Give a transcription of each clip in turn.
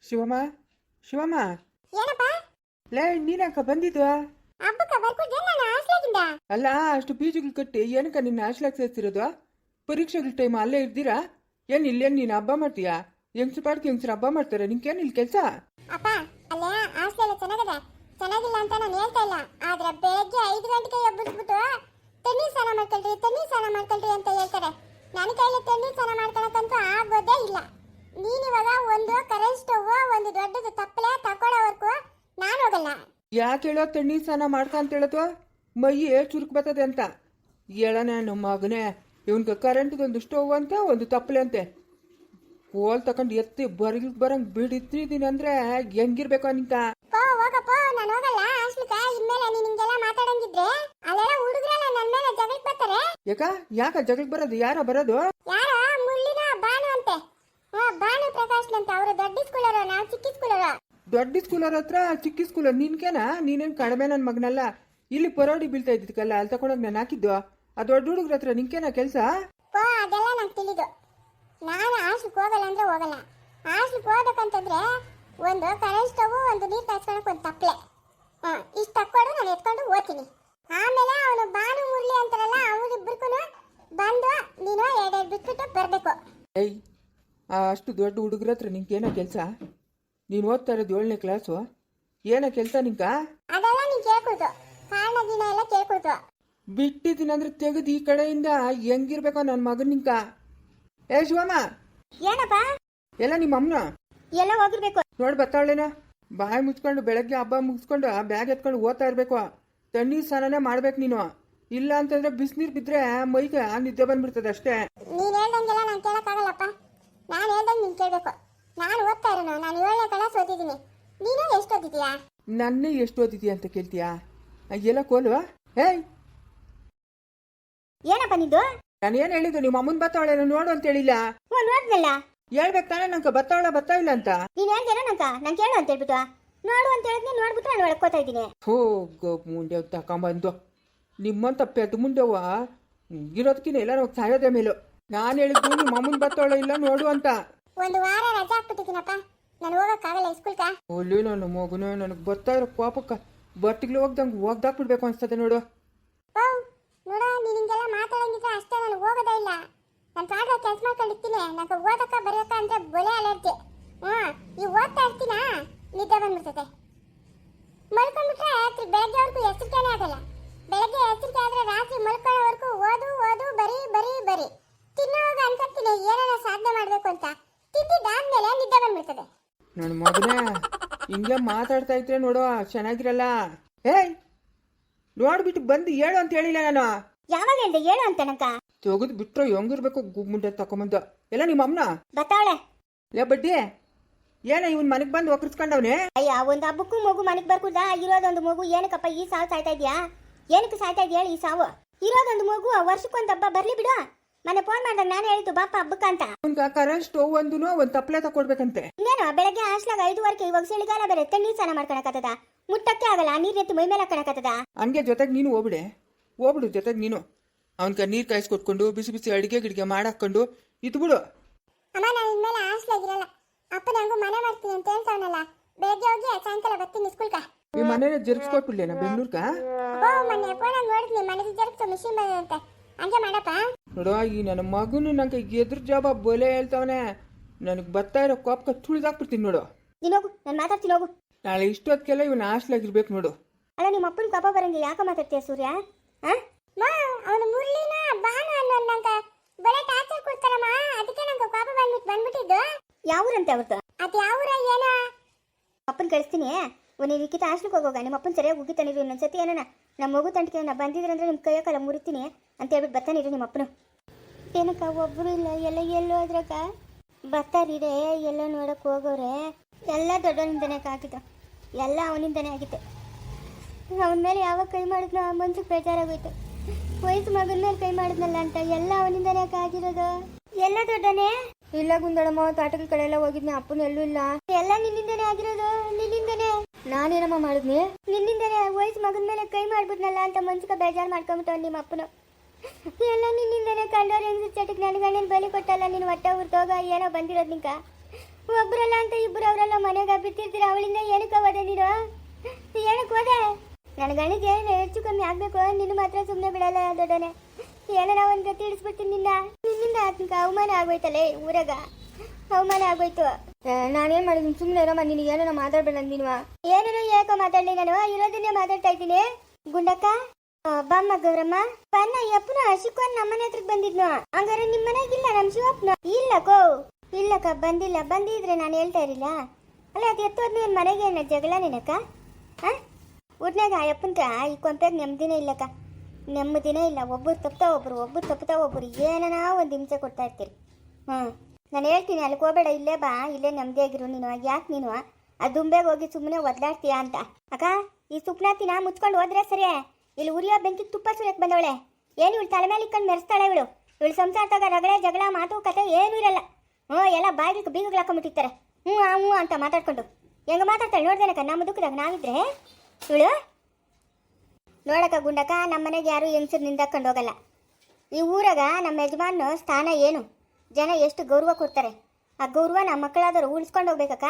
ಶಿವಮ್ಮ ಶಿವಮ್ಮ ಏನಪ್ಪ ಲೇ ನೀನಕ್ಕ ಬಂದಿದ್ದು ಹಬ್ಬಕ್ಕ ಬರ್ಕೊಡ್ದೆ ನಾನು ಹಾಸ್ಲಾಗಿಂದ. ಅಲ್ಲ ಅಷ್ಟು ಬೀಜಗಳು ಕಟ್ಟಿ ಏನಕ್ಕ ನಿನ್ನ ಹಾಸ್ಲಾಗ್ ಸೇರ್ತಿರೋದು? ಪರೀಕ್ಷೆಗಳ ಟೈಮ್ ಅಲ್ಲೇ ಇರ್ತೀರಾ? ಏನ್ ಇಲ್ಲೇನು ನೀನು ಹಬ್ಬ ಮಾಡ್ತೀಯಾ? ಹೆಂಗ್ಸ್ರ ಪಾಡ್కి ಹೆಂಗ್ಸ್ರ ಹಬ್ಬ ಮಾಡ್ತಾರೆ, ನಿಂಗೇನು ಇಲ್ಲಿ ಕೆಲಸ? ಅಪ್ಪ ಅಲ್ಲೇ ಹಾಸ್ಲೆಲ್ಲ ಚೆನ್ನಾಗದ, ಚೆನ್ನಾಗಿಲ್ಲ ಅಂತ ನಾನು ಹೇಳ್ತಾ ಇಲ್ಲ. ಆದ್ರೆ ಬೆಳಗ್ಗೆ 5 ಗಂಟೆಗೆ ಎಬ್ಬಿಸ್ಬಿಟ್ಟು ತಣ್ಣೀರ್ ಸ್ನಾನ ಮಾಡ್ಕೊಳ್ರಿ ಅಂತ ಹೇಳ್ತಾರೆ. ನನ್ನ ಕೈಲಿ ತಣ್ಣೀರ್ ಸ್ನಾನ ಮಾಡ್ಕೊಳಕ್ಕಂತೂ ಆಗೋದೇ ಇಲ್ಲ. ನೀನಿವಾಗ ಒಂದು ಕರೆಂಟ್ ಸ್ಟವ್ ಒಂದು ದೊಡ್ಡದು ತಪ್ಪಲೆ ತಕೊಳ್ಳೋವರೆಗೂ ನಾನು ಹೋಗಲ್ಲ. ಯಾಕೆ ಹೇಳೋ ತಣ್ಣೀರ್ ಸ್ನಾನ ಮಾಡ್ಕ ಅಂತ ಹೇಳೋದು? ಮೈ ಚುರುಕು ಬರ್ತದೆ ಅಂತ ಹೇಳೋಣ ನಮ್ಮ ಮಗನೇ. ಇವನ್ಗೆ ಕರೆಂಟ್ದೊಂದು ಸ್ಟವ್ ಅಂತ ಒಂದು ತಪ್ಪಲೆ ಅಂತೆ ಕೋಲ್ ತಗೊಂಡು ಎತ್ತಿ ಬರಂಗ್ ಬಿಡಿದ್ದೀನಿ ಅಂದ್ರೆ ಹೆಂಗಿರ್ಬೇಕು ನಿಂತ? ಹೋಗಪ್ಪ, ನಾನು ಹೋಗಲ್ಲ ಹಾಸ್ಲಿಕ. ಇನ್ಮೇಲೆ ನೀನ್ ಹಿಂಗೆಲ್ಲ ಮಾತಾಡಂಗಿದ್ರೆ ಅಲ್ಲೆಲ್ಲ ಹುಡುಗ್ರಲ್ಲ ನನ್ನ ಮೇಲೆ ಜಗಳಕ್ಕೆ ಬರ್ತಾರೆ. ಯಾಕ ಜಗಳಕ್ಕೆ ಬರೋದು? ಯಾರ ಬರೋದು? ಯಾರ ಮುಳ್ಳಿನ ಬಾನು ಅಂತೆ. ಬಾನು ಪ್ರಕಾಶ್ ಅಂತ. ಅವರು ದೊಡ್ಡ ಸ್ಕೂಲರು, ನಾವು ಚಿಕ್ಕ ಸ್ಕೂಲರು. ದೊಡ್ಡ ಸ್ಕೂಲರ್ ಹತ್ರ ಚಿಕ್ಕ ಸ್ಕೂಲರ್ ನಿನ್ಕೇನಾ? ನೀನೇನು ಕಡಿಮೆ ನನ್ನ ಮಗನಲ್ಲ. ಇಲ್ಲಿ ಪರೋಡಿ ಬೀಳ್ತಾ ಇದ್ದಿದ್ದಕ್ಕಲ್ಲ ಅಲ್ಲಿ ತಗೊಂಡೋಗಿ ನಾನು ಹಾಕಿದ್ದು. ಆ ದೊಡ್ಡ ಹುಡುಗ್ರ ಹತ್ರ ನಿನ್ಕೇನಾ ಕೆಲಸ? ಅದೆಲ್ಲ ನಂಗೆ ತಿಳಿದು. ನಾನು ಹಾಸ್ಲಿಕ್ಕೆ ಹೋಗಲ್ಲ ಅಂದ್ರೆ ಹೋಗಲ್ಲ. ಹಾಸ್ಲಿಕ್ಕೆ ಹೋಗ್ಬೇಕಂತಂದ್ರೆ ಒಂದು ಕರೆಂಟ್ ಸ್ಟವ್, ಒಂದು ನೀರು ಕಾಯಿಸ್ಕೊಳಕ್ ಒಂದು ತಪ್ಪಲೆ, ಇಷ್ಟು ತಕ್ಕೊಂಡು ನಾನು ಎತ್ಕೊಂಡು ಹೋಗ್ತೀನಿ. ಆಮೇಲೆ ಅವನು ಬಾನು ಮುರಳಿ ಅಂತಾರಲ್ಲ, ಅವರಿಬ್ಬರಿಗೂ ಬಂದು ನೀನು ಎರಡೆರಡು ಬಿಟ್ಬಿಟ್ಟು ಬರಬೇಕು. ಏಯ್, ಅಷ್ಟು ದೊಡ್ಡ ಹುಡುಗ್ರ ಹತ್ರ ನಿಂಕೇನೋ ಕೆಲಸ? ನೀನು ಓದ್ತಾ ಇರೋದು 7ನೇ ಕ್ಲಾಸು, ಏನೋ ಕೆಲಸ ನಿಂಕ? ಅದೆಲ್ಲ ನೀನು ಕೇಳ್ಕೊಳ್ತು, ಕಾರಣ ದಿನ ಎಲ್ಲ ಕೇಳ್ಕೊಳ್ತು. ಬಿಟ್ಟಿದ್ದೀನಂದ್ರೆ ತೆಗೆದು ಈ ಕಡೆಯಿಂದ ಹೆಂಗಿರ್ಬೇಕೋ ನನ್ನ ಮಗನ್ ನಿಂಕ. ಏ ಶಿವಮ್ಮ, ಏನಪ್ಪ? ಎಲ್ಲ ನಿಮ್ಮ ಅಮ್ಮನ ಎಲ್ಲ ಹೋಗಿರ್ಬೇಕು ನೋಡಿ ಬರ್ತಾವಳೇನ. ಬಾಯಿ ಮುಚ್ಕೊಂಡು ಬೆಳಗ್ಗೆ ಹಬ್ಬ ಮುಗಿಸ್ಕೊಂಡು ಬ್ಯಾಗ್ ಎತ್ಕೊಂಡು ಓದ್ತಾ ಇರ್ಬೇಕು. ತಣ್ಣೀರ್ ಸ್ನಾನನೇ ಮಾಡ್ಬೇಕು ನೀನು. ಇಲ್ಲ ಅಂತಂದ್ರೆ ಬಿಸಿನೀರು ಬಿದ್ರೆ ಮೈಗೆ ನಿದ್ದೆ ಬಂದ್ಬಿಡ್ತದೆ ಅಷ್ಟೇ. ನೀನ್ ಹೇಳ್ದಂಗೆಲ್ಲ ನಾನು ಕೇಳಕ್ಕಾಗಲ್ಲಪ್ಪ. ನಾನು ಹೇಳ್ದಂಗೆ ನೀನ್ ಕೇಳ್ಬೇಕು. ನಾನು ಓದ್ತಾ ಇರೋನು, ನಾನು 7ನೇ ಕ್ಲಾಸ್ ಓದಿದ್ದೀನಿ. ನೀನು ಎಷ್ಟು ಓದಿದೀಯಾ? ನನ್ನೇ ಎಷ್ಟು ಓದಿದೀಯ ಅಂತ ಕೇಳ್ತೀಯಾ? ಎಲ್ಲ ಕೋಲು. ಏಯ್, ಏನಪ್ಪ ನಿಂದು? ನಾನು ಏನು ಹೇಳಿದ್ದು? ನಿಮ್ಮ ಅಮ್ಮನ್ ಬರ್ತಾವಳೆ ನೋಡು ಅಂತ ಹೇಳಿಲ್ಲ? ನೋಡ್ನಲ್ಲ, ಹೇಳ್ಬೇಕು ತಾನೇ ನಂಗೆ ಬರ್ತಾ ಇಲ್ಲ ಅಂತ. ನೀನ್ ಹೇಳ್ತೇನೋ ನಂಗೆ ಕೇಳು ಅಂತ ಹೇಳ್ಬಿಟ್ಟು ನೋಡು ಅಂತ ಹೇಳಿದ್ನಿ. ನೋಡ್ಬಿಟ್ಟು ನಾನು ಒಳಕೋತಾ ಇದ್ದೀನಿ. ಹೋಗೋ ಮುಂಡೆ ತಕೊಂಬಂದು ನಿಮ್ಮಂತ ಪೆದ್ದು ಮುಂಡೆವ ಇರೋದಕ್ಕಿಂತ ಎಲ್ಲ ನಾವು ಸಾಯೋದೇ ಮೇಲು. ನಾನು ಹೇಳಿದ್ದು ನಿಮ್ಮ ಅಮ್ಮನ್ ಬರ್ತಾವಳೆ ಇಲ್ಲ ನೋಡು ಅಂತ. ಒಂದು ವಾರ ರಜಾ ಹಾಕ್ಬಿಟ್ಟಿದ್ದೀನಪ್ಪ, ನಾನು ಹೋಗಕ್ಕಾಗಲ್ಲ ಸ್ಕೂಲ್ಗ. ಒಳ್ಳೆ ನನ್ನ ಮಗನ ನನಗೆ ಬರ್ತಾ ಇರೋ ಪಾಪಕ್ಕ ಬಟ್ಟಿಗಳು ಹೋಗ್ದಾಕ್ಬಿಡ್ಬೇಕು ಅನ್ಸ್ತದೆ ನೋಡು. ನೋಡ, ನೀನ್ ಹಿಂಗೆಲ್ಲ ಮಾತಾಡಂಗಿದ್ರೆ ಅಷ್ಟೇ, ನಾನು ಹೋಗೋದೇ ಇಲ್ಲ. ನಾನು ಪಾಠ ಕೆಲಸ ಮಾಡ್ಕೊಂಡಿರ್ತೀನಿ. ನಂಗೆ ಓದಕ್ಕ ಬರೆಯಕ್ಕ ಅಂದ್ರೆ ಬೊಲೆ ಅಲರ್ಜಿ. ಈ ಓದ್ತಾ ಇರ್ತೀನ, ನಿದ್ದೆ ಬಂದ್ಬಿಡ್ತದೆ. ಮಲ್ಕೊಂಡ್ಬಿಟ್ರೆ ಬೆಳಗ್ಗೆವರೆಗೂ ಎಚ್ಚರಿಕೆನೇ ಆಗಲ್ಲ. ಬೆಳಗ್ಗೆ ಎಚ್ಚರಿಕೆ ಆದ್ರೆ ರಾತ್ರಿ ಮಲ್ಕೊಳ್ಳೋವರೆಗೂ ಓದು ಬರೀ ತಿನ್ನೋವಾಗ ಅನ್ಕೊತೀನಿ ಏನಾರ ಸಾಧನೆ ಮಾಡ್ಬೇಕು ಅಂತ. ತಿಂದಿದ್ದಾದ್ಮೇಲೆ ನಿದ್ದೆ ಬಂದ್ಬಿಡ್ತದೆ. ನನ್ನ ಮಗನೇ ಹಿಂಗೆ ಮಾತಾಡ್ತಾ ಇದ್ರೆ ನೋಡು ಚೆನ್ನಾಗಿರಲ್ಲ. ಏಯ್, ನೋಡ್ಬಿಟ್ಟು ಬಂದು ಹೇಳು ಅಂತ ಹೇಳಿಲ್ಲ ನಾನು. ಯಾವಾಗ ಹೇಳ್ದೆ ಹೇಳು ಅಂತ? ನಂಕ ತೆಗೆದು ಬಿಟ್ರೆ ಹೆಂಗಿರ್ಬೇಕು ಗುಮ್ಮುಂಡೆ ತಕೊಂಬಂದು. ಎಲ್ಲ ನಿಮ್ಮ ಅಮ್ಮನ ಬತ್ತಾವಳೆ. ಲೇ ಬಡ್ಡಿ, ಏನ ಇವನ್ ಮನೆಗ್ ಬಂದು ಒಕ್ಕರ್ಸ್ಕೊಂಡವ್ನೆ? ಅಯ್ಯ, ಒಂದು ಹಬ್ಬಕ್ಕೂ ಮಗು ಮನೆಗೆ ಬರ್ಕುದಾ? ಇರೋದೊಂದು ಮಗು ಏನಕ್ಕಪ್ಪ ಈ ಸಾವು ಸಾಯ್ತಾ ಇದೆಯಾ? ಏನಕ್ಕೆ ಸಾಯ್ತಾ ಇದೆಯಾ ಹೇಳಿ? ಈ ಸಾವು ಇರೋದೊಂದು ಮಗು, ವರ್ಷಕ್ಕೊಂದು ಹಬ್ಬ ಬರ್ಲಿ ಬಿಡು. ಮನೆ ಫೋನ್ ಮಾಡಿದಾಗ ನಾನು ಹೇಳಿದ್ದು ಬಾಪ ಹಬ್ಬಕ್ಕ ಅಂತ. ಕರೆಂಟ್ ಸ್ಟವ್ ಒಂದು ತಪ್ಪಲೆ ತಕೊಡ್ಬೇಕಂತೆ. ಇನ್ನೇನು ಬೆಳಗ್ಗೆ ಹಾಸ್ಲಾಗ 5 ಇವಾಗ ಚಳಿಗಾಲ ಬೇರೆ, ತಣ್ಣೀರ್ ಸ್ನಾನ ಮಾಡ್ಕೊಳಕತ್ತದ. ಮುಟ್ಟಕ್ಕೆ ಆಗಲ್ಲ, ನೀರ್ ಎತ್ತು ಮೈ ಮೇಲೆ ಹಾಕಣಕತ್ತದ. ಹಂಗೆ ಜೊತೆಗೆ ನೀನು ಹೋಗ್ಬಿಡು ಜೊತೆಗೆ ನೀನು. ಅವನ್ಕ ನೀರ್ ಕಾಯಿಸ್ಕೊಟ್ಕೊಂಡು ಬಿಸಿ ಬಿಸಿ ಅಡಿಗೆ ಮಾಡಾಕೊಂಡು ಇದ್ಬಿಡು. ಅಮ್ಮ, ನಾನು ಇನ್ಮೇಲೆ ಹಾಸ್ಲಾಗಿರಲ್ಲ. ಅಪ್ಪ ನಂಗೂ ಮನೆ ಮಾಡ್ತೀನಿ ಅಂತ ಹೇಳ್ತಾವನಲ್ಲ, ಬೆಳಗ್ಗೆ ಹೋಗಿ ಸಾಯಂಕಾಲ ಬರ್ತೀನಿ ಸ್ಕೂಲ್ಗ. ಈ ಮನೇನ ಜರುಗಿಸ್ಕೊಟ್ಬಿಡ್ಲೇನ ಬೆಂಗ್ಳೂರ್ಗ? ಮೊನ್ನೆ ಫೋನಾಗ ನೋಡಿದ್ನಿ, ಮನೆಗೆ ಜರುಗಿಸೋ ಮಿಷಿನ್ ಬಂದಂತೆ. ಹಂಗೆ ಮಾಡಪ್ಪ. ನೋಡುವ, ಈ ನನ್ನ ಮಗನು ನಂಗೆ ಎದುರು ಜಾಬ ಬೊಲೆ ಹೇಳ್ತಾವನೆ. ನನಗೆ ಬರ್ತಾ ಇರೋ ಕೋಪಕ್ಕೆ ತುಳಿದಾಕ್ಬಿಡ್ತೀನಿ ನೋಡು. ನೀನು ಹೋಗು, ನಾನು ಮಾತಾಡ್ತೀನಿ ಹೋಗು. ನಾಳೆ ಇಷ್ಟೊತ್ತಿಗೆಲ್ಲ ಇವನು ಹಾಸ್ಲಾಗಿರ್ಬೇಕು ನೋಡು. ಅಲ್ಲ, ನಿಮ್ಮ ಅಪ್ಪನ ಕೋಪ ಬರಂಗೆ ಯಾಕೆ ಮಾತಾಡ್ತೀಯ ಸೂರ್ಯ? ಅವನು ಮುರಳಿನ ಬಾನು ಅನ್ನೋ ನಂಗೆ ಬಳೆ ಟಾರ್ಚರ್ ಕೊಡ್ತಾರಮ್ಮ. ಅದಕ್ಕೆ ನಂಗೆ ಕೋಪ ಬಂದ್ಬಿಟ್ಟಿದ್ದು. ಯಾವ ಊರಂತೆ ಅವ್ರದ್ದು? ಅದು ಯಾವ ಊರ ಏನೋ? ಅಪ್ಪನ ಕಳಿಸ್ತೀನಿ. ಒಂದು ನಿಖಿತ ಹಾಸ್ಲಿಕ್ಕೆ ಹೋಗೋಗ. ನಿಮ್ಮ ಅಪ್ಪನ ಸರಿಯಾಗಿ ಉಗಿತಾನಿರು. ಇನ್ನೊಂದ್ಸತಿ ಏನನ ನಮ್ಮ ಮಗು ತಂಟಿಗೆ ನಾ ಬಂದಿದ್ರಂದ್ರೆ ನಿಮ್ಮ ಕೈಯ ಕಾಲ ಮುರಿತೀನಿ ಅಂತ ಹೇಳ್ಬಿಟ್ಟು ಬರ್ತಾನಿರು ನಿಮ್ಮ ಅಪ್ಪನು. ಏನಕ್ಕ ಒಬ್ಬರು ಇಲ್ಲ, ಎಲ್ಲ ಎಲ್ಲೋ ಅದ್ರಕ್ಕ ಬರ್ತಾರಿರೇ. ಎಲ್ಲ ನೋಡಕ್ಕೆ ಹೋಗೋರೆ. ಎಲ್ಲ ದೊಡ್ಡವನಿಂದನೇ ಆಗಿತ್ತು, ಎಲ್ಲ ಅವನಿಂದನೇ ಆಗಿತ್ತು. ಅವನ ಮೇಲೆ ಯಾವಾಗ ಕೈ ಮಾಡಿದ್ನೋ ಆ ಮನ್ಸಿಗೆ ಬೇಜಾರಾಗೋಯ್ತು. ವಯಸ್ಸು ಮಗನ ಮೇಲೆ ಕೈ ಮಾಡಿದ್ನಲ್ಲ ಅಂತ ಎಲ್ಲ ಅವನಿಂದನೇ ಆಗಿರೋದು. ಎಲ್ಲ ದೊಡ್ಡನೇ ಇಲ್ಲ ಗುಂದಳಮ್ಮ, ತಾಟಗಳ ಕಡೆ ಎಲ್ಲ ಹೋಗಿದ್ನಿ. ಅಪ್ಪನ ಎಲ್ಲೂ ಇಲ್ಲ. ಎಲ್ಲ ನಿನ್ನಿಂದನೇ ಆಗಿರೋದು, ನಿನ್ನಿಂದನೇ. ನಾನೇನಮ್ಮ ಮಾಡಿದ್ನಿ? ನಿನ್ನಿಂದನೇ. ವಯಸ್ಸು ಮಗನ ಮೇಲೆ ಕೈ ಮಾಡ್ಬಿಟ್ನಲ್ಲ ಅಂತ ಮನ್ಸಿಗೆ ಬೇಜಾರು ಮಾಡ್ಕೊಂಬಿಟ್ಟವ್ ನಿಮ್ಮ ಅಪ್ಪನು. ಎಲ್ಲ ನಿನ್ನಿಂದನೇ. ಕಂಡೋರು ಹೆಂಗ್ ಚಟಕ್ ನನ್ನ ಗಂಡನ ಬಲಿ ಕೊಟ್ಟಲ್ಲ. ನೀನು ಹೊಟ್ಟೆ ಉರ್ತೋಗ ಏನೋ ಬಂದಿರೋದು ನಿಂಕ. ಒಬ್ರಲ್ಲ ಅಂತ ಇಬ್ಬರು ಅವರೆಲ್ಲ ಮನೆ ಬಿತ್ತಿರ್ತೀರ ಅವಳಿಂದ ಏನಕ್ಕೆ ಹೋದೆ ನೀನು? ಏನಕ್ಕೆ ಹೋದೆ? ನನ್ನ ಗಣಿಗೆ ಏನು ಹೆಚ್ಚು ಕಮ್ಮಿ ಆಗ್ಬೇಕು, ನಿನ್ನ ಮಾತ್ರ ಸುಮ್ಮನೆ ಬಿಡಲ್ಲ ದೊಡ್ಡನೆ. ಏನಾರ ಒಂದು ಗತಿ ಇಡಿಸ್ಬಿಡ್ತೀನಿ ನಿನ್ನಿಂದ ಆತನಿಗೆ ಅವಮಾನ ಆಗೋಯ್ತಲ್ಲೇ ಊರಾಗ, ಅವಮಾನ ಆಗೋಯ್ತು. ನಾನೇನ್ ಮಾಡಿದ್ದೀನಿ? ಸುಮ್ಮನೆ ಇರಮ್ಮ, ನಿನಗೆ ಏನೇನೋ ಮಾತಾಡ್ಬೇಡ ನೀನು. ಏನೇನೋ ಯಾಕೋ ಮಾತಾಡಲಿ, ನಾನು ಇರೋದನ್ನೇ ಮಾತಾಡ್ತಾ ಇದ್ದೀನಿ. ಗುಂಡಕ್ಕ ಬಮ್ಮ ಗೌರಮ್ಮ ಬನ್ನ ಯಪ್ಪನ ಶಿಕೋನ್ ನಮ್ಮನೆ ಹತ್ರಕ್ಕೆ ಬಂದಿದ್ನು. ಹಂಗಾರೆ ನಿಮ್ಮ ಮನೆಗಿಲ್ಲ ನಮ್ಮ ಶಿವಪ್ಪನ? ಇಲ್ಲಕೋ ಇಲ್ಲಕ್ಕ ಬಂದಿಲ್ಲ. ಬಂದಿದ್ರೆ ನಾನು ಹೇಳ್ತಾ ಇರಲಿಲ್ಲ. ಅಲ್ಲ ಅದು ಎತ್ತೋದ್ನ ಮನೆಗೆ ಏನ ಜಗಳ ನಿನಕ್ಕ? ಊಟ್ನಾಗ ಆ ಯಪ್ಪನ್ಕ ಈ ಕೊಂಪೆಗೆ ನೆಮ್ಮದಿನೇ ಇಲ್ಲಕ್ಕ, ನೆಮ್ಮದಿನೇ ಇಲ್ಲ. ಒಬ್ಬರು ತಪ್ತಾ ಒಬ್ಬರು ಏನನ ಒಂದು ಹಿಂಸೆ ಕೊಡ್ತಾ ಇರ್ತೀರಿ. ನಾನು ಹೇಳ್ತೀನಿ ಅಲ್ಲಿಗೆ ಹೋಗಬೇಡ, ಇಲ್ಲೇ ಬಾ, ಇಲ್ಲೇ ನೆಮ್ಮದಿಯಾಗಿರು ನೀನು. ಯಾಕೆ ನೀನು ಆ ದುಂಬೆಗೆ ಹೋಗಿ ಸುಮ್ಮನೆ ಒದ್ಲಾಡ್ತೀಯಾ ಅಂತ? ಅಕ್ಕ ಈ ಸುಪ್ನಾತಿನ ಮುಚ್ಕೊಂಡು ಹೋದ್ರೆ ಸರಿ. ಇಲ್ಲಿ ಉರಿಯೋ ಬೆಂಕಿ ತುಪ್ಪ ಸುರಿಯಕ್ಕೆ ಬಂದವಳೆ. ಏನು ಇವಳು ತಲೆ ಮೇಲೆ ಇಟ್ಕೊಂಡು ಮೆರೆಸ್ತಾಳೆ ಇವಳು. ಇವಳು ಸಂಸಾರದಾಗ ರಗಳೆ ಜಗಳ ಮಾತು ಕತೆ ಏನೂ ಇರಲ್ಲ. ಎಲ್ಲ ಬಾಗಿಲಿಗೆ ಬೀಗಗಳು ಹಾಕೊಂಡ್ಬಿಟ್ಟಿರ್ತಾರೆ. ಹ್ಞೂ ಅಂತ ಮಾತಾಡ್ಕೊಂಡು ಹೆಂಗೆ ಮಾತಾಡ್ತಾಳೆ ನೋಡ್ದೇನಕ್ಕ? ನಮ್ಮ ದುಃಖದಾಗ ನಾವಿದ್ರೆ ಇವಳು ನೋಡಕ್ಕ ಗುಂಡಕ್ಕ, ನಮ್ಮ ಮನೆಗೆ ಯಾರು ಹೆಂಗಸರು ನಿಂದಾಕೊಂಡು ಹೋಗಲ್ಲ. ಈ ಊರಾಗ ನಮ್ಮ ಯಜಮಾನ ಸ್ಥಾನ ಏನು, ಜನ ಎಷ್ಟು ಗೌರವ ಕೊಡ್ತಾರೆ. ಆ ಗೌರವ ನಮ್ಮ ಮಕ್ಕಳಾದವರು ಉಳಿಸ್ಕೊಂಡು ಹೋಗ್ಬೇಕಕ್ಕ.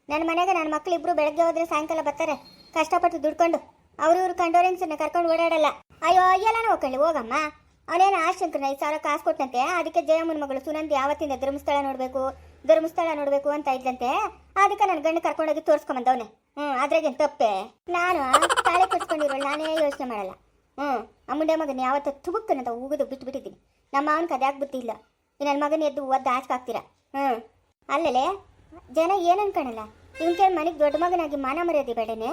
ನನ್ನ ಮನೆಗೆ ನನ್ನ ಮಕ್ಕಳು ಇಬ್ಬರು ಬೆಳಗ್ಗೆ ಹೋದ್ರೆ ಸಾಯಂಕಾಲ ಬರ್ತಾರೆ ಕಷ್ಟಪಟ್ಟು ದುಡ್ಕೊಂಡು. ಅವ್ರು ಕಂಡೋರ್ ಹೆಂಗಸರನ್ನ ಕರ್ಕೊಂಡು ಓಡಾಡಲ್ಲ. ಅಯ್ಯೋ ಎಲ್ಲಾನು ಹೋಗ್ಕೊಳ್ಳಿ ಹೋಗಮ್ಮ. ಅವನೇನು ಆಶಂಕರನ 5,000 ಕಾಸು ಕೊಟ್ಟಂತೆ. ಅದಕ್ಕೆ ಜಯಮ್ಮನ ಮಗಳು ಸುನಂದಿ ಯಾವತ್ತಿಂದ ಧರ್ಮಸ್ಥಳ ನೋಡಬೇಕು ಅಂತ ಇದ್ದಂತೆ. ಅದಕ್ಕೆ ನನ್ನ ಗಂಡು ಕರ್ಕೊಂಡೋಗಿ ತೋರಿಸ್ಕೊಂಬಂದವನೆ. ಅದ್ರಾಗೇನು ತಪ್ಪೆ? ನಾನು ತಾಳೆ ಕಟ್ಸ್ಕೊಂಡಿರೋಳು, ನಾನೇ ಯೋಚನೆ ಮಾಡಲ್ಲ. ಆ ಮುಂಡೆ ಮಗನ ಯಾವತ್ತ ತುಬುಕ್ಕನಂತ ಉಗಿದು ಬಿಟ್ಟಿದ್ದೀನಿ. ನಮ್ಮ ಮಾವನಿಗೆ ಅದ್ಯಾಕೆ ಬುದ್ಧಿ ಇಲ್ಲ. ನನ್ನ ಮಗನ ಎದ್ದು ಒದ್ದು ಆಚಕಾಗ್ತೀರಾ? ಅಲ್ಲೇ ಜನ ಏನು ಅನ್ಕೊಳಲ್ಲ. ಇವನ್ಕೆ ಮನೆಗೆ ದೊಡ್ಡ ಮಗನಾಗಿ ಮಾನ ಮರ್ಯಾದೆ ಬೇಡನೆ.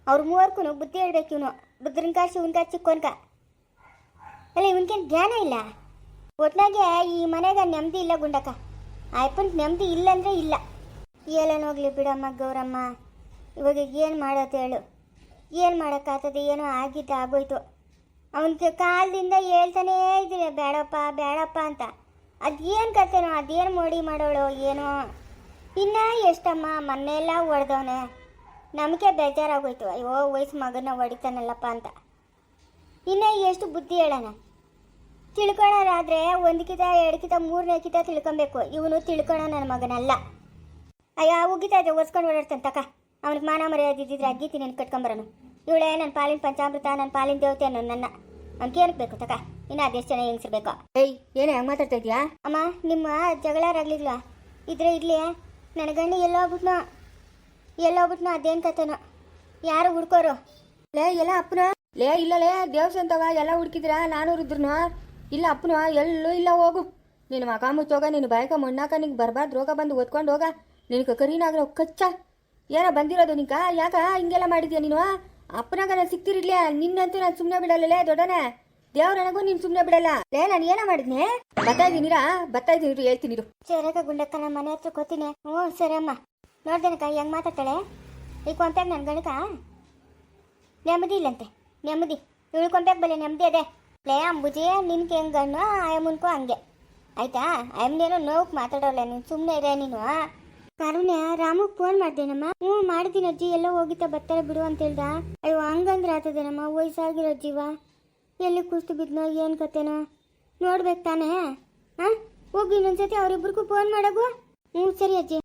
ಅವ್ರ ಮೂವರ್ಗೂ ಬುದ್ಧಿ ಹೇಳ್ಬೇಕು. ಇವನು ಬುದ್ಧನ್ಕ ಶಿವನ್ಕ ಚಿಕ್ಕೋನ್ಕ ಅಲ್ಲ, ಇವನ್ಕೇನು ಜ್ಞಾನ ಇಲ್ಲ. ಒಟ್ನಾಗೆ ಈ ಮನೆಗೆ ನೆಮ್ಮದಿ ಇಲ್ಲ ಗುಂಡಕ್ಕ. ಅಪ್ಪನ ನೆಮ್ಮದಿ ಇಲ್ಲಂದ್ರೆ ಇಲ್ಲ. ಹೋಗ್ಲಿ ಬಿಡಮ್ಮ ಗೌರಮ್ಮ. ಇವಾಗ ಏನು ಮಾಡೋದು ಹೇಳು? ಏನು ಮಾಡೋಕ್ಕಾಗ್ತದೆ? ಏನೋ ಆಗಿದ್ದು ಆಗೋಯ್ತು. ಅವನಿಗೆ ಕಾಲದಿಂದ ಹೇಳ್ತಾನೇ ಇದ್ದೀನಿ ಬೇಡಪ್ಪ ಅಂತ. ಅದೇನು ಕತೆನೋ, ಅದೇನು ಮೋಡಿ ಮಾಡೋಳು ಏನೋ. ಇನ್ನ ಎಷ್ಟಮ್ಮ ಮೊನ್ನೆಲ್ಲ ಹೊಡೆದವನೆ. ನಮಗೆ ಬೇಜಾರಾಗೋಯ್ತು. ಅಯ್ಯೋ ವಯಸ್ಸು ಮಗನ ಹೊಡಿತಾನಲ್ಲಪ್ಪ ಅಂತ. ಇನ್ನು ಎಷ್ಟು ಬುದ್ಧಿ ಹೇಳೋಣ? ತಿಳ್ಕೊಳ್ಳೋರಾದ್ರೆ 1 ಕಿತ 2 ಕಿತ 3ನೇ ಕಿತ ತಿಳ್ಕೊಬೇಕು. ಇವನು ತಿಳ್ಕೊಳ್ಳೋ ನನ್ನ ಮಗನಲ್ಲ. ಅಯ್ಯ ಉಗಿತಾ ಇದೆ ಒರ್ಸ್ಕೊಂಡು ಓಡಾಡ್ತಾನೆ. ಅವನಿಗೆ ಮಾನ ಮರ್ಯಾದೆ ಇದ್ದಿದ್ರೆ ಅಗ್ಗೀತಿ ನೆನ್ ಕಟ್ಕೊಂಬರೋನು. ಇವಳೇ ನನ್ನ ಪಾಲಿನ ಪಂಚಾಮೃತ, ನನ್ನ ಪಾಲಿನ ದೇವತೆ ಅನ್ನೋ ನನ್ನ. ಅವ್ನಿಗೆ ಏನಕ್ಕೆ ಬೇಕು ಇನ್ನು ಅದೆಷ್ಟು ಜನ ಹೆಂಗಸಿರ್ಬೇಕು? ಏನೇ ಹಂಗೆ ಮಾತಾಡ್ತಾ ಇದೆಯಾ ಅಮ್ಮ? ನಿಮ್ಮ ಜಗಳಾರಾಗ್ಲಿಲ್ಲ ಇದ್ರೆ ಇರ್ಲಿ. ನನ್ನ ಗಂಡು ಎಲ್ಲೋಗ್ಬಿಟ್ನೋ ಅದೇನು ಕತೆನೋ. ಯಾರು ಹುಡ್ಕೋರು? ಎಲ್ಲ ಅಪ್ಪನ ಇಲ್ಲಲೇ ದೇವಸ್ಥಾನದವ ಎಲ್ಲ ಹುಡುಕಿದ್ರ. ನಾನು ಇದ್ರು ಇಲ್ಲ ಅಪ್ಪನ ಎಲ್ಲೂ ಇಲ್ಲ. ಹೋಗು ನೀನು ಮಗ ಮುಚ್ಚೋಗ. ನೀನು ಬಾಯಕ ಮಣ್ಣಾಕ ನಿಂಗೆ ಬರ್ಬಾರ್ದು ರೋಗ ಬಂದು ಓದ್ಕೊಂಡು ಹೋಗ. ನಿನಗೆ ಕರೀನಾಗ್ರ ಕಚ್ಚ ಏನೋ ಬಂದಿರೋದು ನಿಂಕ. ಯಾಕ ಹಿಂಗೆಲ್ಲ ಮಾಡಿದ್ಯಾ ನೀನು? ಅಪ್ಪನಾಗ ನಾನು ಸಿಕ್ತಿರ್ಲಿಲ್ಲ. ನಿನ್ನಂತೂ ನಾನು ಸುಮ್ಮನೆ ಬಿಡಲ್ಲೇ ದೊಡ್ಡನೆ. ದೇವ್ರ ನನಗೂ ನೀನು ಸುಮ್ಮನೆ ಬಿಡಲ್ಲ. ನಾನು ಏನೋ ಮಾಡಿದ್ನೆ? ಬರ್ತಾ ಇದ್ದೀನಿ ಹೇಳ್ತೀನಿ. ಸರಿಯಾಗ ಗುಂಡಕ್ಕ ನಮ್ಮ ಮನೆ ಹತ್ರ ಕೂತೀನಿ. ಸರಿ ಅಮ್ಮ. ನೋಡ್ದೇನಕ್ಕ ಹೆಂಗೆ ಮಾತಾಡ್ತಾಳೆ ಈ ಕೊಂಪ್ಯಾಗ. ನನ್ನ ಗಣಕ ನೆಮ್ಮದಿ ಇಲ್ಲಂತೆ. ನೆಮ್ಮದಿ ಇವಳು ಕೊಂಪ್ಯಾಗ ಬಲೆ ನೆಮ್ಮದಿ ಅದೇ. ಅಂಬುಜಿ ನಿನ್ಗೆ ಹೆಂಗಣ್ಣು ಆಯಮ್ಮನ್ಕೋ ಹಂಗೆ ಆಯ್ತಾ? ಆಯಮ್ಮನೇನೋ ನೋವು ಮಾತಾಡೋಲ್ಲ. ನೀನು ಸುಮ್ಮನೆ ಇರೇ ನೀನು. ಕಾರುಣ್ಯ ರಾಮಗ್ ಫೋನ್ ಮಾಡ್ದೇನಮ್ಮ? ಮಾಡಿದ್ದೀನಿ ಅಜ್ಜಿ. ಎಲ್ಲೋ ಹೋಗಿತ್ತ ಬರ್ತಾರೆ ಬಿಡು ಅಂತ ಹೇಳ್ದ. ಅಯ್ಯೋ ಹಂಗಂದ್ರೆ ಆತದೇನಮ್ಮ? ವಯಸ್ಸಾಗಿರೋ ಜೀವ ಎಲ್ಲಿ ಕುಸ್ತು ಬಿದ್ನೋ ಏನು ಕತೆನೋ ನೋಡ್ಬೇಕು ತಾನೇ. ಹೋಗಿ ಇನ್ನೊಂದ್ಸತಿ ಅವ್ರಿಬ್ರಿಗೂ ಫೋನ್ ಮಾಡಗು. ಸರಿ ಅಜ್ಜಿ.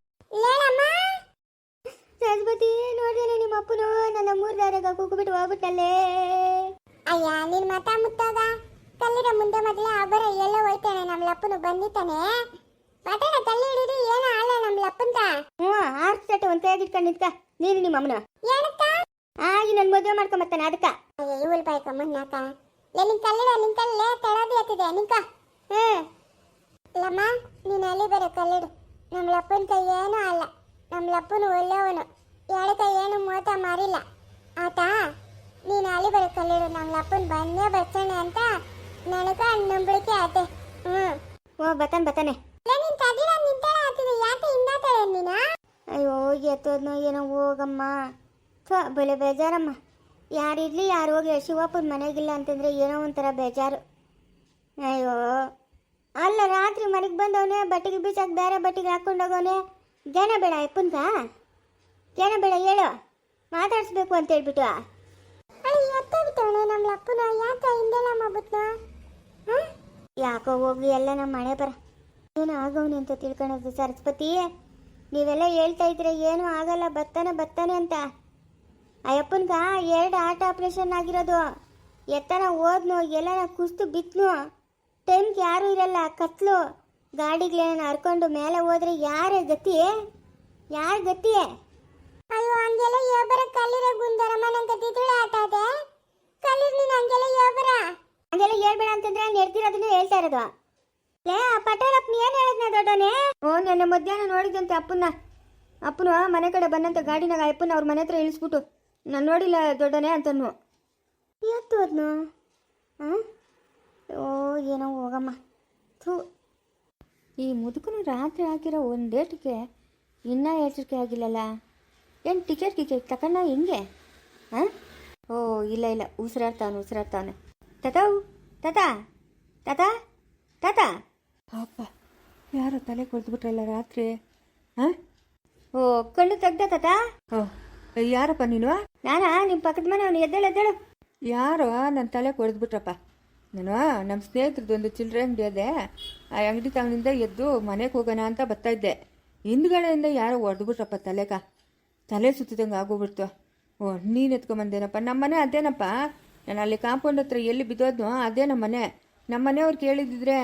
ಸರಸ್ವತಿ ನೋಡ್ದೇನೆ ನಿಮ್ಮ ಅಪ್ಪನು ನನ್ನ 3 ದಾರಾಗ ಕೂಗ್ಬಿಟ್ಟು ಹೋಗ್ಬಿಟ್ಟಲ್ಲೇ. ಅಯ್ಯ ನಿನ್ ಮತ ಮುತ್ತಾಗ ಕಲ್ಲಿರ ಮುಂದೆ ಮೊದಲೇ ಅಬ್ಬರ ಎಲ್ಲ ಹೋಯ್ತಾನೆ. ನಮ್ಮ ಲಪ್ಪನು ಬಂದಿತ್ತಾನೆ. ಮಟನ ಕಲ್ಲಿ ಹಿಡಿದು ಏನೋ ಆಳ ನಮ್ಮ ಲಪ್ಪಂತ. ಆರ್ಸಟ್ಟು ಒಂದು ಕೈಯಾಗ ಇಟ್ಕೊಂಡು ನಿಂತ್ಕ. ನೀನು ನಿಮ್ಮ ಅಮ್ಮನ ಏನಕ್ಕ ಆಗಿ ನನ್ನ ಮದುವೆ ಮಾಡ್ಕೊಂಬರ್ತಾನೆ ಅದಕ್ಕ. ಅಯ್ಯ ಇವಳು ಬಾಯ್ಕ ಮುನ್ನಾಕ ನಿನ್ ಕಲ್ಲಿಡ ನಿನ್ ಕಲ್ಲೇ ತಳದಿ ಹತ್ತಿದೆ ನಿಂಕ. ಲಮ್ಮ ನೀನು ಅಲ್ಲಿ ಬರೋ ಕಲ್ಲಿಡು. ನಮ್ಮ ಲಪ್ಪನ ಕೈ ಏನೂ ಅಲ್ಲ. ನಮ್ಮ ಲಪ್ಪನು ಒಳ್ಳೆಯವನು. ಎಳಕ ಏನು ಮೋತ ಮಾರಿಲ್ಲ ಆತ. ನೀನು ಅಲ್ಲಿ ಬರೋ ಕಲ್ಲಿಡು. ನಮ್ಮ ಲಪ್ಪನ ಬಂದೇ ಬರ್ತಾನೆ ಅಂತ ನನಗ ನಂಬಿಕೆ ಆತೆ. ಬತ್ತಾನೆ. ಅಯ್ಯೋ ಎತ್ತೋದ್ನೋ ಏನೋ ಹೋಗಮ್ಮ. ಬಲೆ ಬೇಜಾರಮ್ಮ. ಯಾರಿರ್ಲಿ ಯಾರು ಹೋಗಿ ಶಿವಪ್ಪನ ಮನೆಗಿಲ್ಲ ಅಂತಂದ್ರೆ ಏನೋ ಒಂಥರ ಬೇಜಾರು. ಅಯ್ಯೋ ಅಲ್ಲ ರಾತ್ರಿ ಮನೆಗೆ ಬಂದವನೇ ಬಟ್ಟೆಗೆ ಬೀಸಾಕ ಬೇರೆ ಬಟ್ಟೆಗೆ ಹಾಕೊಂಡೋಗವನೆ. ಜನ ಬೇಡ ಅಪ್ಪನ್ಕ ಜನ ಬೇಡ ಹೇಳು ಮಾತಾಡ್ಸ್ಬೇಕು ಅಂತ ಹೇಳ್ಬಿಟ್ಟು ನಮ್ಮ ಅಪ್ಪನ ಯಾಕೆ ಹಿಂದೆಲ್ಲ ಮಾಡ್ಬಿಟ್ನ? ಯಾಕೋ ಹೋಗಿ ಎಲ್ಲ ನಮ್ಮ ಮನೆ ಬರ ಏನೋ ಆಗವನಿ ಅಂತ ತಿಳ್ಕೊಳೋದು. ಸರಸ್ವತಿ ನೀವೆಲ್ಲ ಹೇಳ್ತಾ ಇದ್ರೆ ಏನೂ ಆಗಲ್ಲ, ಬರ್ತಾನೆ ಬರ್ತಾನೆ ಅಂತ. ಅಯ್ಯಪ್ಪನ್ಗ 2 ಆರ್ಟ್ ಆಪ್ರೇಷನ್ ಆಗಿರೋದು. ಎತ್ತನ ಹೋದ್ನು, ಎಲ್ಲನ ಕುಸ್ತು ಬಿತ್ನು, ಟೈಮ್ಗೆ ಯಾರೂ ಇರಲ್ಲ, ಕತ್ಲು. ಗಾಡಿಗಳೇನ ಹರ್ಕೊಂಡು ಮೇಲೆ ಹೋದ್ರೆ ಯಾರ ಗತಿ? ಯಾರ ಗತಿ? ಅಯ್ಯೋ ಹಂಗೆಲ್ಲ ಯೋಬರ ಕಲ್ಲಿರ ಗುಂದರಮ್ಮ, ನಂಗೆ ತಿದುಳ ಆಟ ಅದೆ ಕಲ್ಲಿರ್. ನೀನು ಹಂಗೆಲ್ಲ ಯೋಬರ ಹಂಗೆಲ್ಲ ಹೇಳ್ಬೇಡ ಅಂತಂದ್ರೆ ನೆಡ್ದಿರೋದನ್ನ ಹೇಳ್ತಾ ಇರೋದು. ಲೇ ಆ ಪಟೇಲಪ್ಪನ ಏನು ಹೇಳಿದ್ನ ದೊಡ್ಡನೆ? ನೆನ್ನೆ ಮಧ್ಯಾಹ್ನ ನೋಡಿದಂತೆ ಅಪ್ಪನು ಮನೆ ಕಡೆ ಬಂದಂತ ಗಾಡಿನಾಗ ಅಪ್ಪನ ಅವ್ರ ಮನೆ ಹತ್ರ ಇಳಿಸ್ಬಿಟ್ಟು, ನಾನು ನೋಡಿಲ್ಲ ದೊಡ್ಡನೆ ಅಂತನು. ಯಾಕೆ ಹೋದ್ನು? ಓ ಏನೋ ಹೋಗಮ್ಮ. ಥೂ, ಈ ಮುದುಕನು ರಾತ್ರಿ ಹಾಕಿರೋ ಒಂದು ಡೇಟಿಗೆ ಇನ್ನೂ ಎಚ್ಚರಿಕೆ ಆಗಿಲ್ಲಲ್ಲ. ಏನು ಟಿಕೆಟ್ ತಗೊಂಡ ಹೆಂಗೆ? ಓ ಇಲ್ಲ ಉಸಿರಾಡ್ತಾವನೆ. ತಾತ ಅಪ್ಪ, ಯಾರೋ ತಲೆ ಕೊಡ್ದ್ಬಿಟ್ರಲ್ಲ ರಾತ್ರಿ. ಓ ಕಣ್ಣು ತೆಗ್ದ ತಾತ? ಯಾರಪ್ಪ ನೀನು? ನಾನಾ ನಿಮ್ಮ ಪಕ್ಕದ ಮನೆ. ಅವನು ಎದ್ದೇಳು. ಯಾರೋ ನನ್ನ ತಲೆ ಕೊಡ್ದ್ಬಿಟ್ರಪ್ಪ. ನಾನು ನಮ್ಮ ಸ್ನೇಹಿತರದೊಂದು ಚಿಲ್ಲರೆ ಅಂಗಡಿ ಅದೇ, ಆ ಅಂಗಡಿ ತಗೊಂಡಿಂದ ಎದ್ದು ಮನೆಗೆ ಹೋಗೋಣ ಅಂತ ಬರ್ತಾ ಇದ್ದೆ. ಹಿಂದ್ಗಡೆಯಿಂದ ಯಾರೋ ಹೊಡೆದ್ಬಿಟ್ರಪ್ಪ ತಲೆ ಸುತ್ತಿದಂಗೆ ಆಗೋಗ್ಬಿಡ್ತು. ಓ ನೀನು ಎತ್ಕೊಂಬಂದೇನಪ್ಪ? ನಮ್ಮ ಮನೆ ಅದೇನಪ್ಪ, ನಾನು ಅಲ್ಲಿ ಕಾಂಪೌಂಡ್ ಹತ್ರ ಎಲ್ಲಿ ಬಿದ್ದೋದ್ನೋ ಅದೇ ನಮ್ಮ ಮನೆ. ನಮ್ಮ ಮನೆಯವ್ರು ಕೇಳಿದ್ರೆ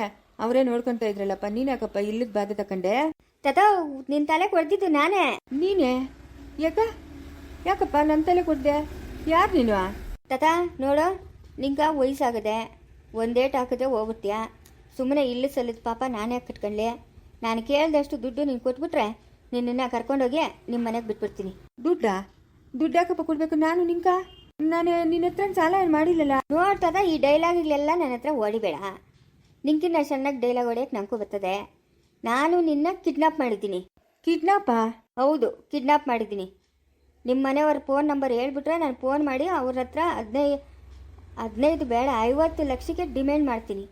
ಅವರೇ ನೋಡ್ಕೊತಾ ಇದ್ರಲ್ಲಪ್ಪ. ನೀನು ಯಾಕಪ್ಪ ಇಲ್ಲದ ಬಾಧೆ ತಕೊಂಡೆ? ತಾತ ನಿನ್ನ ತಲೆ ಕೊಡ್ದಿದ್ದು ನಾನೇ. ನೀನೇ? ಯಾಕಪ್ಪ ನನ್ನ ತಲೆ ಕೊಡ್ದೆ? ಯಾರು ನೀನು? ತಾತ ನೋಡು, ನಿಂಗೆ ವಯಸ್ಸಾಗದೆ, ಒಂದೇಟ್ ಹಾಕಿದ್ರೆ ಹೋಗ್ಬಿಡ್ತೀಯ. ಸುಮ್ಮನೆ ಇಲ್ಲಿ ಸಲ್ಲದ ಪಾಪ ನಾನೇ ಕಟ್ಕೊಳ್ಳಿ. ನಾನು ಕೇಳಿದಷ್ಟು ದುಡ್ಡು ನೀನು ಕೊಟ್ಬಿಟ್ರೆ ನಿನ್ನನ್ನು ಕರ್ಕೊಂಡೋಗಿ ನಿಮ್ಮ ಮನೆಗೆ ಬಿಟ್ಬಿಡ್ತೀನಿ. ದುಡ್ಡು ಯಾಕಪ್ಪ ಕೊಡ್ಬೇಕು ನಾನು ನಿನ್ನ ಹತ್ರ ಸಾಲ ಏನು ಮಾಡಿಲ್ಲಲ್ಲ. ನೋಡ್ತದ ಈ ಡೈಲಾಗ್ಗಳೆಲ್ಲ ನನ್ನ ಹತ್ರ ಓಡಿಬೇಡ. ನಿಂಕಿನ್ನ ಚೆನ್ನಾಗಿ ಡೈಲಾಗ್ ಹೊಡೆಯಕ್ಕೆ ನನಗೂ ಬರ್ತದೆ. ನಾನು ನಿನ್ನ ಕಿಡ್ನಾಪ್ ಮಾಡಿದ್ದೀನಿ. ಕಿಡ್ನಾಪಾ? ಹೌದು, ಕಿಡ್ನಾಪ್ ಮಾಡಿದ್ದೀನಿ. ನಿಮ್ಮ ಮನೆಯವ್ರ ಫೋನ್ ನಂಬರ್ ಹೇಳ್ಬಿಟ್ರೆ ನಾನು ಫೋನ್ ಮಾಡಿ ಅವ್ರ ಹತ್ರ 15 ಬೇಡ 50 ಲಕ್ಷಕ್ಕೆ ಡಿಮ್ಯಾಂಡ್ ಮಾಡ್ತೀನಿ.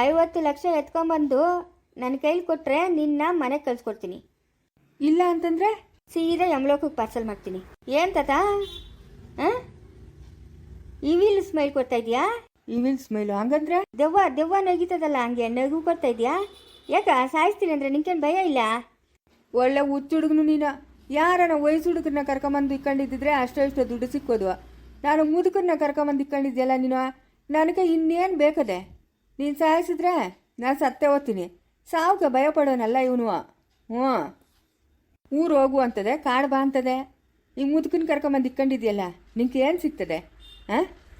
50 ಲಕ್ಷ ಎತ್ಕೊಂಬಂದು ನನ್ನ ಕೈಲಿ ಕೊಟ್ಟರೆ ನಿನ್ನ ಮನೆಗೆ ಕಳ್ಸ್ಕೊಡ್ತೀನಿ. ಇಲ್ಲ ಅಂತಂದರೆ ಸೀದಾ ಯಮಲೋಕಕ್ಕೆ ಪಾರ್ಸಲ್ ಮಾಡ್ತೀನಿ. ಏನು ತಾತ ಇವಿಲ್ ಸ್ಮೈಲ್ ಕೊಡ್ತಾ ಇದೆಯಾ? ಇವಿಲ್ ಸ್ಮೈಲು ಹಂಗಂದ್ರೆ? ದೆವ್ವ ನಗೀತದಲ್ಲ, ಹಂಗೆ ನಗು ಕೊಡ್ತಾ ಇದೆಯಾ? ಯಾಕ ಸಾಯಿಸ್ತೀನಿ ಅಂದರೆ ನಿಂಗೇನು ಭಯ ಇಲ್ಲ? ಒಳ್ಳೆ ಹುಚ್ಚು ಹುಡುಗನು ನೀನು. ಯಾರನ್ನ ವಯಸ್ಸು ಹುಡುಗರನ್ನ ಕರ್ಕೊಂಬಂದು ಇಕ್ಕೊಂಡಿದ್ದಿದ್ರೆ ಅಷ್ಟೋ ದುಡ್ಡು ಸಿಕ್ಕೋದು. ನಾನು ಮುದುಕರನ್ನ ಕರ್ಕೊಂಬಂದು ಇಕ್ಕೊಂಡಿದ್ಯಲ್ಲ ನೀನು. ನನಗೆ ಇನ್ನೇನು ಬೇಕದೆ? ನೀನು ಸಾಯಿಸಿದ್ರೆ ನಾನು ಸತ್ತೇ ಹೋಗ್ತೀನಿ. ಸಾವುಗೆ ಭಯ ಪಡೋನಲ್ಲ ಇವನು. ಊರು ಹೋಗು ಅಂತದೆ, ಕಾಡು ಬಾ ಅಂತದೆ. ಈ ಮುದುಕನ ಕರ್ಕೊಂಬಂದು ಇಕ್ಕೊಂಡಿದ್ಯಲ್ಲ, ನಿಂಗೆ ಏನು ಸಿಗ್ತದೆ?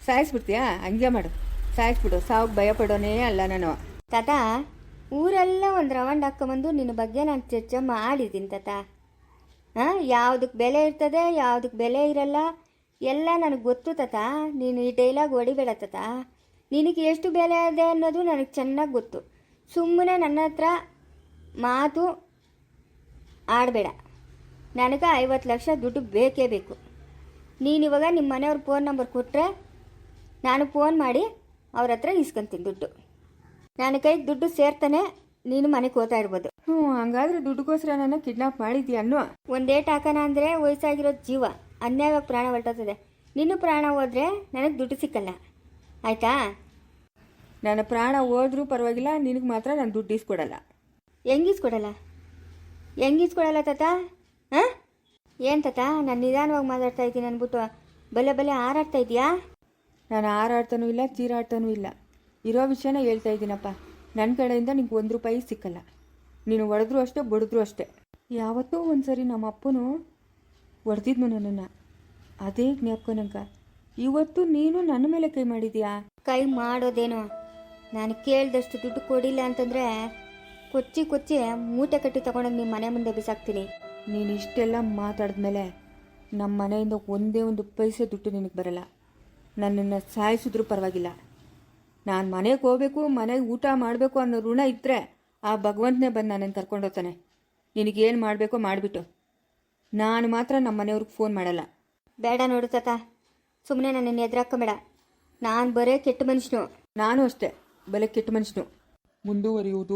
ಸಾಯಿಸ್ಬಿಡ್ತೀಯಾ? ಹಂಗೆ ಮಾಡು, ಸಾಯಿಸ್ಬಿಡು. ಸಾವುಗೆ ಭಯ ಪಡೋನೇ ಅಲ್ಲ ನಾನು. ತಾತ ಊರೆಲ್ಲ ಒಂದು ರೌಂಡ್ ಹಾಕ್ಕೊಂಬಂದು ನಿನ್ನ ಬಗ್ಗೆ ನಾನು ಚರ್ಚೆ ಮಾಡಿದ್ದೀನಿ ತಾತ. ಯಾವುದಕ್ಕೆ ಬೆಲೆ ಇರ್ತದೆ, ಯಾವುದಕ್ಕೆ ಬೆಲೆ ಇರಲ್ಲ ಎಲ್ಲ ನನಗೆ ಗೊತ್ತು ತಾತ. ನೀನು ಈ ಡೈಲಾಗ್ ಹೊಡಿಬೇಡ ತಾತ. ನಿನಗೆ ಎಷ್ಟು ಬೆಲೆ ಇದೆ ಅನ್ನೋದು ನನಗೆ ಚೆನ್ನಾಗಿ ಗೊತ್ತು. ಸುಮ್ಮನೆ ನನ್ನ ಹತ್ರ ಮಾತು ಆಡಬೇಡ. ನನಗೆ 50 ಲಕ್ಷ ದುಡ್ಡು ಬೇಕೇ ಬೇಕು. ನೀನಿವಾಗ ನಿಮ್ಮ ಮನೆಯವ್ರ ಫೋನ್ ನಂಬರ್ ಕೊಟ್ಟರೆ ನಾನು ಫೋನ್ ಮಾಡಿ ಅವ್ರ ಹತ್ರ ಇಸ್ಕೊಂತೀನಿ ದುಡ್ಡು. ನನ್ನ ಕೈಗೆ ದುಡ್ಡು ಸೇರ್ತಾನೆ ನೀನು ಮನೆಗೆ ಹೋಗ್ತಾ ಇರ್ಬೋದು. ಹಂಗಾದ್ರೆ ದುಡ್ಡುಗೋಸ್ಕರ ನನ್ನ ಕಿಡ್ನಾಪ್ ಮಾಡಿದ್ಯಾ ಅನ್ನೋ? ಒಂದೇಟ್ ಹಾಕೋಣ ಅಂದರೆ ವಯಸ್ಸಾಗಿರೋದು ಜೀವ ಅನ್ಯಾಯವಾಗಿ ಪ್ರಾಣ ಹೊರಟೋಗ್ತದೆ. ನಿನ್ನ ಪ್ರಾಣ ಹೋದರೆ ನನಗೆ ದುಡ್ಡು ಸಿಕ್ಕಲ್ಲ, ಆಯಿತಾ? ನನ್ನ ಪ್ರಾಣ ಹೋದ್ರೂ ಪರವಾಗಿಲ್ಲ, ನಿನಗೆ ಮಾತ್ರ ನಾನು ದುಡ್ಡು ಇಸ್ಕೊಡಲ್ಲ. ಹೆಂಗಿಸ್ಕೊಡಲ್ಲ ತಾತ? ಏನು ತಾತ ನಾನು ನಿಧಾನವಾಗಿ ಮಾತಾಡ್ತಾ ಇದ್ದೀನಿ ಅಂದ್ಬಿಟ್ಟು ಬಲೆ ಹಾರಾಡ್ತಾ ಇದೆಯಾ? ನಾನು ಹಾರಾಡ್ತಾನೂ ಇಲ್ಲ, ಚೀರಾಡ್ತಾನೂ ಇಲ್ಲ. ಇರೋ ವಿಷಯನ ಹೇಳ್ತಾ ಇದ್ದೀನಪ್ಪ. ನನ್ನ ಕಡೆಯಿಂದ ನಿಂಗೆ 1 ರೂಪಾಯಿ ಸಿಕ್ಕಲ್ಲ. ನೀನು ಹೊಡೆದ್ರೂ ಅಷ್ಟೇ, ಬಡಿದ್ರೂ ಅಷ್ಟೇ. ಯಾವತ್ತೋ ಒಂದು ಸರಿ ನಮ್ಮ ಅಪ್ಪನು ಹೊಡೆದಿದ್ನು ನನ್ನನ್ನು, ಅದೇ ಜ್ಞಾಪಕ ನಂಗೆ. ಇವತ್ತು ನೀನು ನನ್ನ ಮೇಲೆ ಕೈ ಮಾಡಿದ್ಯಾ? ಕೈ ಮಾಡೋದೇನೋ, ನಾನು ಕೇಳಿದಷ್ಟು ದುಡ್ಡು ಕೊಡಿಲ್ಲ ಅಂತಂದರೆ ಕೊಚ್ಚಿ ಮೂಟೆ ಕಟ್ಟಿ ತಗೊಂಡೋಗಿ ನಿಮ್ಮ ಮನೆ ಮುಂದೆ ಬಿಸಾಕ್ತೀನಿ. ನೀನು ಇಷ್ಟೆಲ್ಲ ಮಾತಾಡಿದ್ಮೇಲೆ ನಮ್ಮ ಮನೆಯಿಂದ ಒಂದೇ ಒಂದು ಪೈಸೆ ದುಡ್ಡು ನಿನಗೆ ಬರಲ್ಲ. ನನ್ನನ್ನು ಸಾಯಿಸಿದ್ರೂ ಪರವಾಗಿಲ್ಲ. ನಾನು ಮನೆಗೆ ಹೋಗಬೇಕು, ಮನೆಗೆ ಊಟ ಮಾಡಬೇಕು ಅನ್ನೋ ಋಣ ಇದ್ದರೆ ಆ ಭಗವಂತನೇ ಬಂದು ನನ್ನನ್ನು ಕರ್ಕೊಂಡೋಗ್ತಾನೆ. ನಿನಗೇನು ಮಾಡಬೇಕೋ ಮಾಡಿಬಿಟ್ಟು. ನಾನು ಮಾತ್ರ ನಮ್ಮ ಮನೆಯವ್ರಿಗೆ ಫೋನ್ ಮಾಡಲ್ಲ. ಬೇಡ ನೋಡು ತಾತ, ಸುಮ್ಮನೆ ನನ್ನನ್ನು ಎದುರಾಕೊಂಬೇಡ. ನಾನು ಬರೇ ಕೆಟ್ಟ ಮನುಷ್ಯನು. ನಾನು ಅಷ್ಟೇ, ಬಲೆ ಕೆಟ್ಟ ಮನುಷ್ಯನು. ಮುಂದುವರಿಯುವುದು